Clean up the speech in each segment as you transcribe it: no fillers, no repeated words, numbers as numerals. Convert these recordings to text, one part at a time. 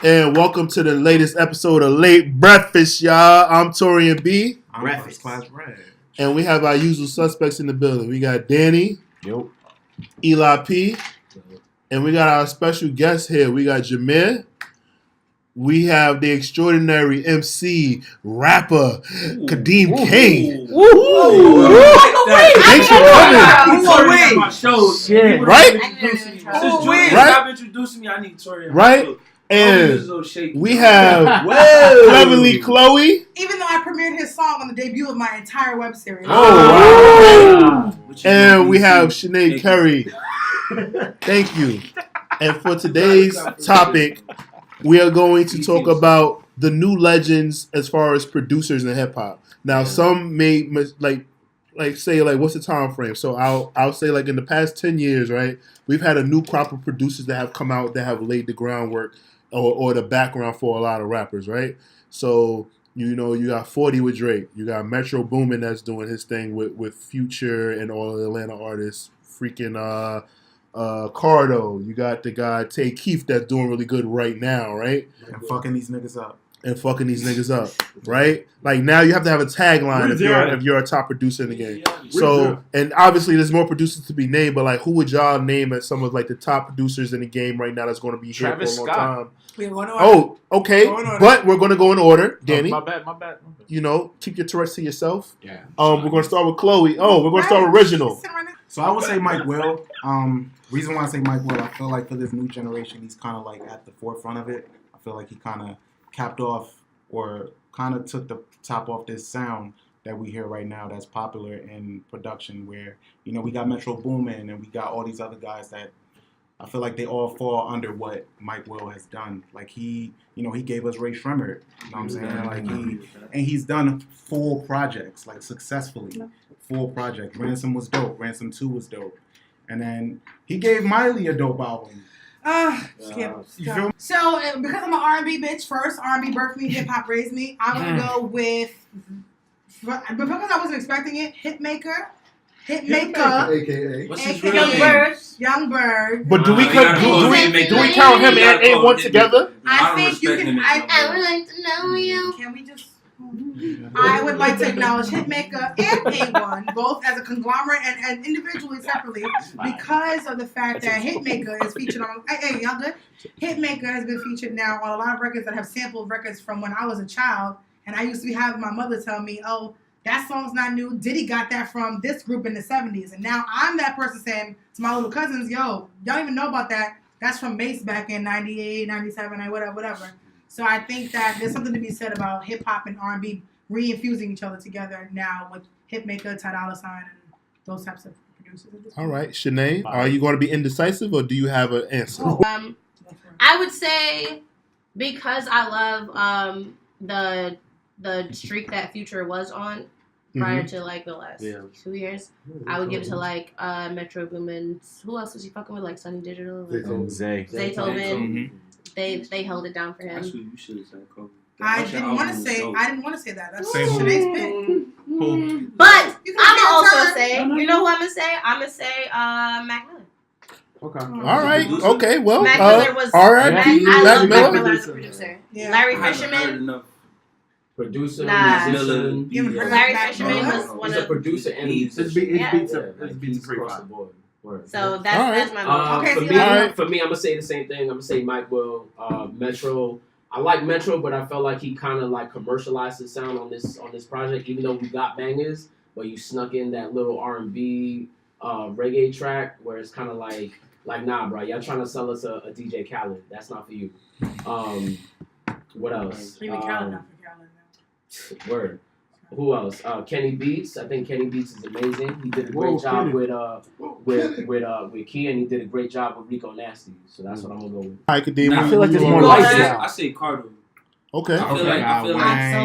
And welcome to the latest episode of Late Breakfast, y'all. I'm Torian B. I'm First Class Red. And we have our usual suspects in the building. We got Danny, Eli P, and we got our special guest here. We got Jameer. We have the extraordinary MC, rapper, Kadeem King. Thanks for coming. Right? Stop introducing me. I need Tori. Right? And we have Cleverly Chloe. Even though I premiered his song on the debut of my entire web series. Oh, wow. And we have Shenae Curry. Thank you. And for today's topic, we are going to talk about the new legends as far as producers in hip hop. Now, some may say what's the time frame? So I'll say in the past 10 years, right? We've had a new crop of producers that have come out that have laid the groundwork or the background for a lot of rappers, right? So you got 40 with Drake, you got Metro Boomin that's doing his thing with Future and all the Atlanta artists, freaking Cardo. You got the guy Tay Keith that's doing really good right now, right? And fucking these niggas up, right? Like now you have to have a tagline if you're a top producer in the game. So, and obviously there's more producers to be named, but who would y'all name as some of the top producers in the game right now that's going to be here for a long time? Oh, okay, but we're going to go in order. Danny, my bad. Keep your Tourette's to yourself. Yeah. We're going to start with Chloe. We're going to start with original. So I would say Mike Will. Reason why I say Mike Will, I feel like for this new generation, he's kind of at the forefront of it. I feel like he kind of capped off or kind of took the top off this sound that we hear right now that's popular in production where, we got Metro Boomin and we got all these other guys that I feel like they all fall under what Mike Will has done. He gave us Ray Shremmerd, you know what I'm saying? He's done full projects, successfully. Full projects. Ransom was dope. Ransom 2 was dope. And then he gave Miley a dope album. Skip. So, because I'm an R&B bitch first, R&B birthed me, hip-hop raised me, I'm going to go with, but because I wasn't expecting it, Hitmaker, a.k.a. Young Bird. But do we count him and A1 together? I think you can. I would like to know you. Can we just... I would like to acknowledge Hitmaker and A1, both as a conglomerate and individually separately, because of the fact that Hitmaker is featured on. Hey, y'all good? Hitmaker has been featured now on a lot of records that have sampled records from when I was a child, and I used to have my mother tell me, "Oh, that song's not new. Diddy got that from this group in the '70s," and now I'm that person saying to my little cousins, "Yo, y'all don't even know about that. That's from Mace back in '98, '97, whatever." So I think that there's something to be said about hip-hop and R&B re-infusing each other together now with Hitmaker, Ty Dolla $ign, and those types of producers. All right. Shenae, are you going to be indecisive or do you have an answer? I would say because I love the streak that Future was on prior to the last 2 years, I would give it to Metro Boomin. Who else was he fucking with? Sunny Digital? Zaytoven. They held it down for him. Actually, you should have said Kobe. I didn't want to say that. That's Shenae's pick. But I'm also say, you know who I'm gonna say? I'm gonna say Mac Miller. Okay. All right. Okay. Well, Mac Miller was. R.I.P. I love Mac Miller Miller as a producer. Yeah. Larry Fisherman. Producer, musician. Larry Fisherman was one of. He's a producer and he's beats across the board. So that's my vote. For me, I'm gonna say the same thing. I'm gonna say Mike Will, Metro. I like Metro, but I felt like he kind of commercialized his sound on this project. Even though we got bangers, but you snuck in that little R&B reggae track where it's kind of nah, bro, y'all trying to sell us a DJ Khaled. That's not for you. What else? Even Khaled not for Khaled now. Word. Who else? Kenny Beats. I think Kenny Beats is amazing. He did a great job with Key, and he did a great job with Rico Nasty. So that's what I'm gonna go with. I feel like there's more I say Cardo. Okay. I feel like I'm so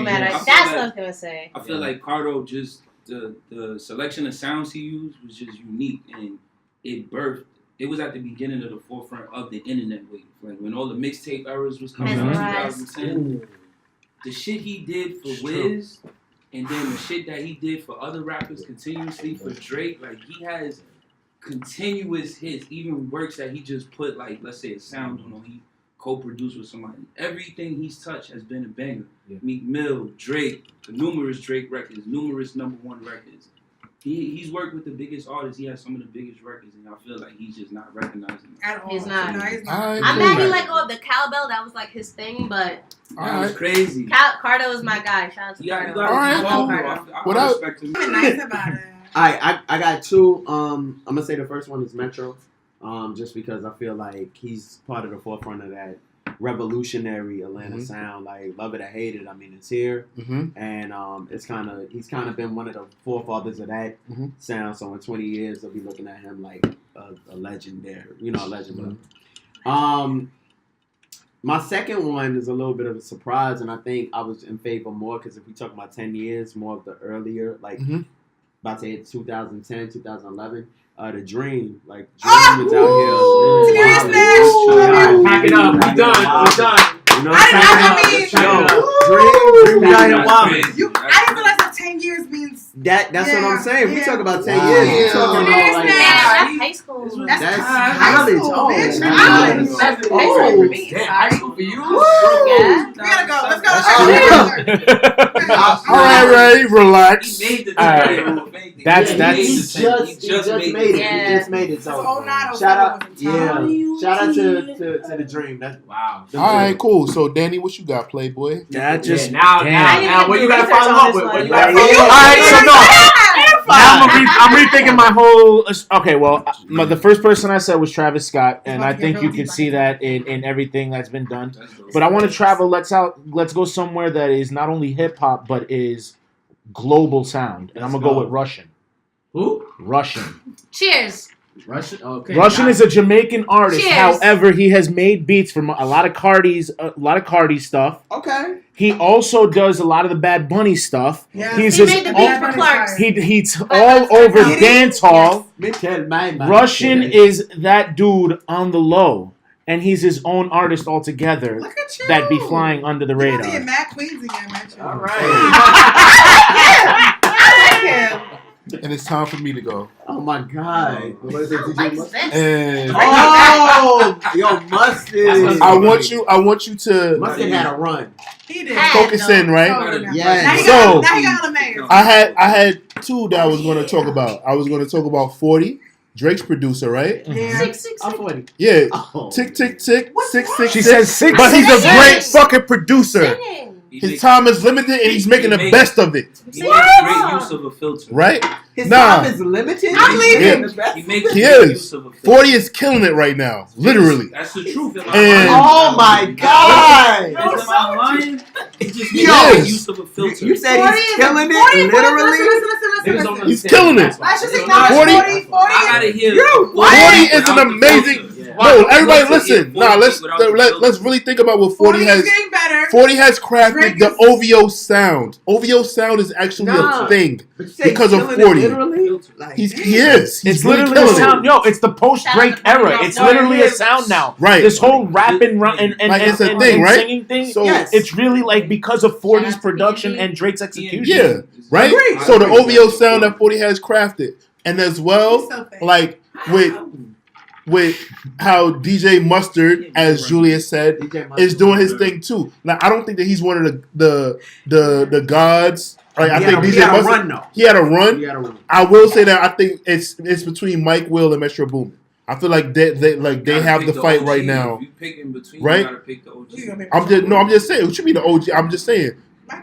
mad. That's what I was gonna say. I feel like Cardo just the selection of sounds he used was just unique, and it birthed. It was at the beginning of the forefront of the internet wave, when all the mixtape eras was coming out in 2010. The shit he did for Wiz. And then the shit that he did for other rappers continuously for Drake, he has continuous hits, even works that he just put, let's say a sound on, or he co-produced with somebody. Everything he's touched has been a banger. Yeah. Meek Mill, Drake, numerous Drake records, numerous #1 records. He's worked with the biggest artists. He has some of the biggest records, and I feel like he's just not recognizing them. At all. He's not. No, he's not. I'm mad he let go of the cowbell. That was like his thing, but That was crazy. Cardo is my guy. Shout out to Yeah, you Cardo. gotta Alright, love cool. Cardo. I respect him. Being nice about it. I got two. I'm gonna say the first one is Metro, just because I feel like he's part of the forefront of that revolutionary Atlanta sound. Like love it or hate it, I mean it's here, and he's kind of been one of the forefathers of that sound. So in 20 years, they'll be looking at him like a legendary, a legend. My second one is a little bit of a surprise, and I think I was in favor more because if we talk about 10 years, more of the earlier, like about to hit 2010, 2011, The Dream. Like, Dream is out here. Pack it up. We done. We're done. You know what I'm saying? Dream out here wild. I didn't realize that 10 years means. That's what I'm saying. We Yeah. talk about 10 years. We talking about like That's high school. that's high college. school, Oh, bitch. man. College. That's Oh. high school for me. Damn, high school for you? Yeah. We gotta go. Let's go. All right, Ray, relax. He made the Alright. That's He just made it. Yeah. He just made it. So So 09, shout out, 07 was shout out to the Dream. That's Wow. All right, cool. So, Danny, what you got, Playboy? That just now, what you gotta follow up with? What you gotta follow All up right, so no. Now fine. I'm rethinking my whole. Okay, well, the first person I said was Travis Scott, and I think you can see that in everything that's been done. But I want to travel. Let's go somewhere that is not only hip hop but is global sound, and I'm gonna go with Russian. Who? Russian. Cheers. Russian? Okay. Russian is a Jamaican artist. Cheers. However, he has made beats from a lot of Cardi stuff. Okay. He also does a lot of the Bad Bunny stuff. Yeah. He's He his made the own- beat for Clark's. He's all over Did he? dance hall. Russian is that dude on the low, and he's his own artist altogether. Look at you. That be flying under the You're gonna radar. get Matt Queens again, Matt. All right. I like him. And it's time for me to go. Oh my God. What is it? Like DJ this. And Oh, yo, Mustard. I want you to Mustard had a run. He did. focus in, right? Yes. Now he So- got LMA. I had two that I was going to talk about. I was going to talk about 40, Drake's producer, right? Yeah. 666. I'm 40. Yeah. Oh. Tick, tick, tick. What's 666. She says six. But he's a Singing. great fucking producer. Singing. His time is limited, and he's making the best of it, He makes great use of a filter. right? His Nah. time is limited. I'm leaving. He makes He great is. use of a filter. 40 is killing it right now, literally. That's the truth. And- Oh my God. Am I lying? He just makes Yes. great use of a filter. You said 40 he's is- killing 40 it, literally. Listen. He's killing it. I should say 40 40. I gotta hear. You- 40 is an amazing. No, everybody, What's listen. it? Nah, 40 without the filter. let's really think about what 40 40 is has. getting better. 40 has crafted Drake the is- OVO sound. OVO sound is actually Nah. a thing. But you say he's Because of killing it 40. literally? Like, He is. He's It's really literally a killing sound. it. Yo, it's the post-Drake Shout out to era. Drake. It's No, literally it a is. sound now. Right. This whole rapping and Like, it's a and thing, right? singing thing. So Yes. It's really like because of 40's Shout out to production PNG. and Drake's execution. Yeah, right? Agreed. So the OVO sound that 40 has crafted. And as well, like with how DJ Mustard, as Julius said, DJ Mustard. is doing his thing too. Now I don't think that he's one of the gods. Like, I He think had a- DJ he had a Mustard, run though. he had a run. He had a run. I will say that I think it's between Mike Will and Metro Boomin. I feel like they have the fight right now. If you pick in between, Right? you gotta pick the OG. I'm just saying. What you mean the OG? I'm just saying.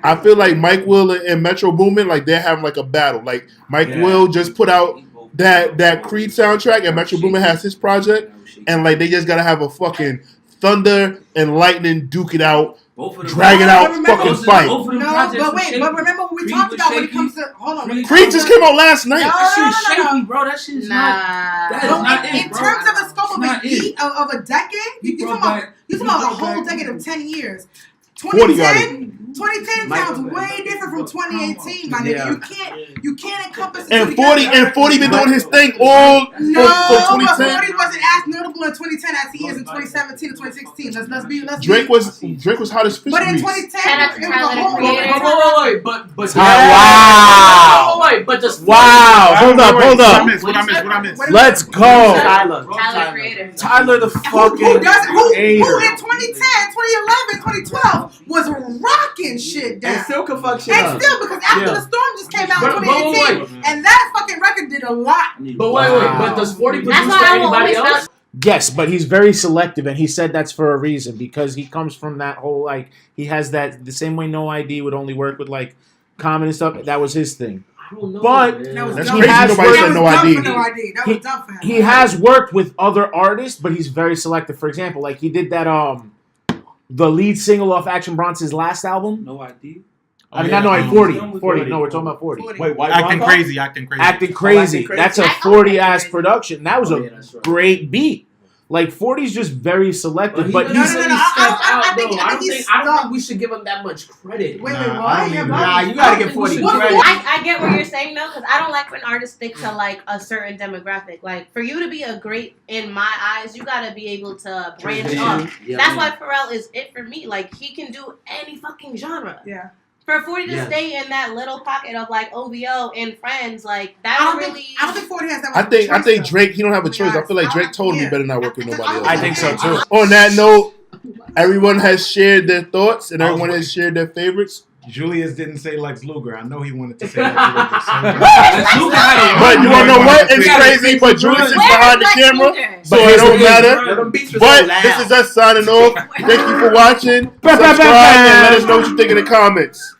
I feel like Mike Will and Metro Boomin, like they're having like a battle. Like Mike Will just put out that Creed soundtrack, and Metro Boomin has his project, and like they just gotta have a fucking thunder and lightning duke it out, drag it out, fucking fight. No, but wait, but remember what we talked about when it comes to Creed just came out last night. That shit's No. shaky, bro. That shit's not. Nah. That is No, not in it, bro. terms of a scope of Not a it. of a decade, you brought talking about back- you talking about a brought whole back- decade of 10 years. 40 got 2010 sounds way different from 2018, my nigga. Yeah. You can't encompass it And together. 40 been doing his thing all No, for but 2010. 40 wasn't as notable in 2010 as he is in 2017 and 2016. Let's Drake be, was hot as fish But in grease. 2010, Shout out to it was a Tyler, the whole Creator. Wait, but Wow. wait. But does Wow. Hold up. What I missed? Let's go. Tyler. Tyler Creator. Tyler the Who fucking in 2010, hater. 2011, 2012 was rocking shit down. And still can fuck shit And up. still, because After Yeah. the Storm just came out in But 2018, wait. and that fucking record did a lot. But wait. But does 40 That's produce why for I will anybody always else? Yes, but he's very selective, and he said that's for a reason because he comes from that whole like he has that the same way No ID would only work with like Common and stuff. That was his thing. I don't know. But- man. That was That's dumb. crazy. has Nobody worked- said That No was dumb ID. for No ID. That was dumb for him. He has worked with other artists, but he's very selective. For example, like he did that the lead single off Action Bronson's last album. No ID. I mean, not No ID, 40. No, we're talking about 40. Wait, White Acting Bronco? crazy. Acting Crazy. Acting Crazy. That's a I- 40 ass production. That was Oh, a yeah, that's right. great beat. Like 40's just very selective, but he he's recently No, stepped I out, think- though. I I think don't he's think we should give him that much credit. Wait, Nah, what? I don't You're either. right. Nah, you gotta get 40 What- credit. I get what you're saying though, because I don't like when artists stick to like a certain demographic. Like for you to be a great in my eyes, you gotta be able to branch up. Yeah, That's yeah. why Pharrell is it for me. Like he can do any fucking genre. Yeah. For 40 to Yes. stay in that little pocket of like OVO and Friends, like I that don't really. think 40 has that I much think choice, Drake. He don't have a Oh my choice. I God. feel like Drake told him he Yeah. better not work with nobody else. I think so too. On that note, everyone has shared their thoughts and everyone has shared their favorites. Julius didn't say Lex Luger. I know he wanted to say Lex Luger. Let's look at it. But you wanna know what? It's crazy. But Julius is behind the camera, so it don't matter. Yo, them beats was But so loud. this is us signing off. Thank you for watching. Subscribe and let us know what you think in the comments.